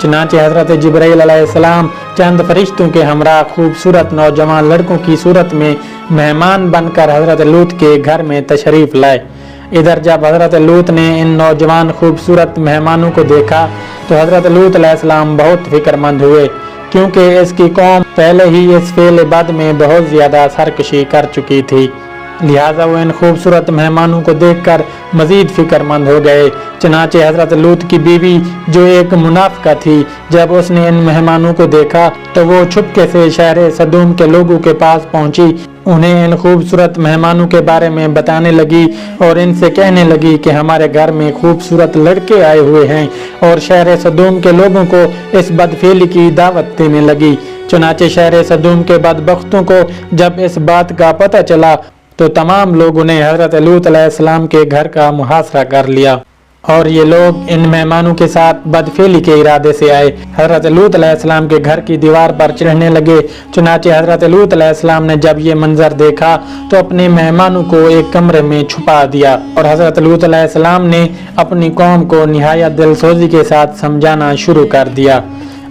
चुनांचे हजरत जिब्राइल अलैहिस्सलाम चंद फरिश्तों के हमरा खूबसूरत नौजवान लड़कों की सूरत में मेहमान बनकर हजरत लूत के घर में तशरीफ लाए। इधर जब हजरत लूत ने इन नौजवान खूबसूरत मेहमानों को देखा तो हजरत लूत अलैहिस्सलाम बहुत फिक्रमंद हुए, क्योंकि इसकी कौम पहले ही इस फेल बद में बहुत ज़्यादा सरकशी कर चुकी थी। लिहाजा वो इन खूबसूरत मेहमानों को देखकर मज़ीद फिक्रमंद हो गए। चुनांचे हजरत लूत की बीवी जो एक मुनाफिका थी, जब उसने इन मेहमानों को देखा तो वो छुपके से शहर सदूम के लोगों के पास पहुंची, उन्हें इन खूबसूरत मेहमानों के बारे में बताने लगी और इनसे कहने लगी कि हमारे घर में खूबसूरत लड़के आए हुए हैं, और शहर सदूम के लोगों को इस बदफेली की दावत देने लगी। चुनांचे शहर सदूम के बदबख्तों को जब इस बात का पता चला तो तमाम लोगों ने हजरत लूत अलैहिस्सलाम के घर का मुहासरा कर लिया और ये लोग इन मेहमानों के साथ बदफेली के इरादे से आए। हजरत लूत अलैहिस्सलाम के घर की दीवार पर चढ़ने लगे। चुनांचे हजरत लूत अलैहिस्सलाम ने जब ये मंजर देखा तो अपने मेहमानों को एक कमरे में छुपा दिया और हजरत लूत अलैहिस्सलाम ने अपनी कौम को निहायत दिलसोजी के साथ समझाना शुरू कर दिया,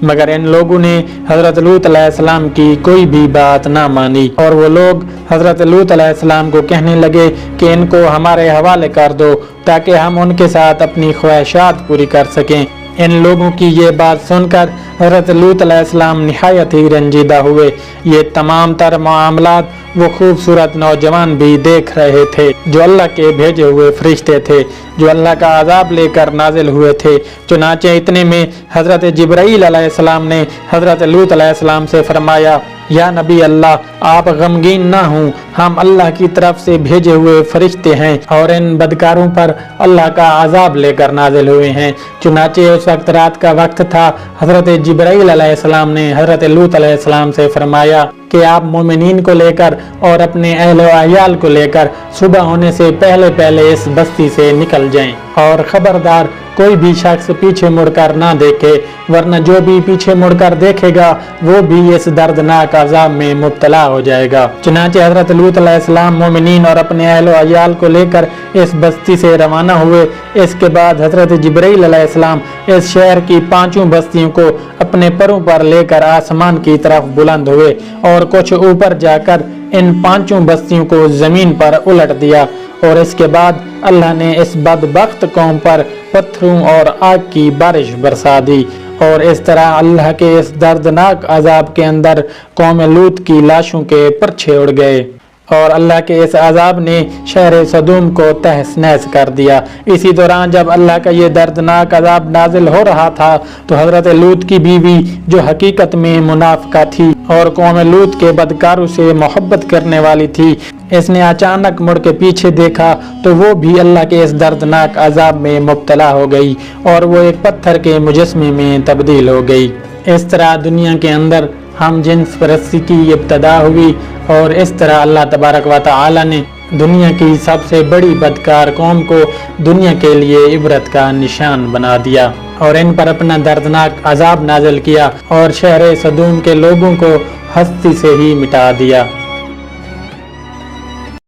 मगर इन लोगों ने हजरत लूत अलैहिस्सलाम की कोई भी बात ना मानी और वो लोग हजरत लूत अलैहिस्सलाम को कहने लगे कि इनको हमारे हवाले कर दो ताकि हम उनके साथ अपनी ख्वाहिशात पूरी कर सकें। इन लोगों की ये बात सुनकर हजरत लूत अलैहिस्सलाम निहायत ही रंजीदा हुए। ये तमाम तर मामलात वो खूबसूरत नौजवान भी देख रहे थे जो अल्लाह के भेजे हुए फरिश्ते थे, जो अल्लाह का अजाब लेकर नाजिल हुए थे। चुनांचे इतने में हजरत जिब्राइल अलैहिस्सलाम ने हजरत लूत अलैहिस्सलाम से फरमाया, या नबी अल्लाह, आप गमगीन ना हों, हम अल्लाह की तरफ से भेजे हुए फरिश्ते हैं और इन बदकारों पर अल्लाह का अजाब लेकर नाजिल हुए हैं। चुनांचे उस वक्त रात का वक्त था। हजरत जिब्राइल अलैहिस्सलाम ने हजरत लूत अलैहिस्सलाम से फरमाया कि आप मोमिनीन को लेकर और अपने अहल अयाल को लेकर सुबह होने से पहले पहले इस बस्ती से निकल जाएं और खबरदार कोई भी शख्स पीछे मुड़कर ना देखे, वरना जो भी पीछे मुड़कर देखेगा वो भी इस दर्दनाक अजाब में मुब्तला हो जाएगा। चुनांचे हजरत लूत अलैहिस्सलाम मोमिनीन और अपने अहल अयाल को लेकर इस बस्ती से रवाना हुए। इसके बाद हजरत जिब्राइल अलैहिस्सलाम इस शहर की 5 बस्तियों को अपने परों पर लेकर आसमान की तरफ बुलंद हुए और कुछ ऊपर जाकर इन 5 बस्तियों को जमीन पर उलट दिया और इसके बाद अल्लाह ने इस बदबख्त कौम पर पत्थरों और आग की बारिश बरसा दी और इस तरह अल्लाह के इस दर्दनाक अजाब के अंदर कौम लूत की लाशों के परछे उड़ गए और अल्लाह के इस अजाब ने शहर सदूम को तहस नहस कर दिया। इसी दौरान जब अल्लाह का ये दर्दनाक अजाब नाजिल हो रहा था तो हजरत लूत की बीवी जो हकीकत में मुनाफिका थी और कौम लूत के बदकारों से मोहब्बत करने वाली थी, इसने अचानक मुड़ के पीछे देखा तो वो भी अल्लाह के इस दर्दनाक अजाब में मुब्तला हो गई और वो एक पत्थर के मुजस्मे में तब्दील हो गई। इस तरह दुनिया के अंदर हम जिन्स परस्ती की इब्तदा हुई और इस तरह अल्लाह तबारक व तआला ने दुनिया की सबसे बड़ी बदकार कौम को दुनिया के लिए इबरत का निशान बना दिया और इन पर अपना दर्दनाक अजाब नाजिल किया और शहर सदूम के लोगों को हस्ती से ही मिटा दिया।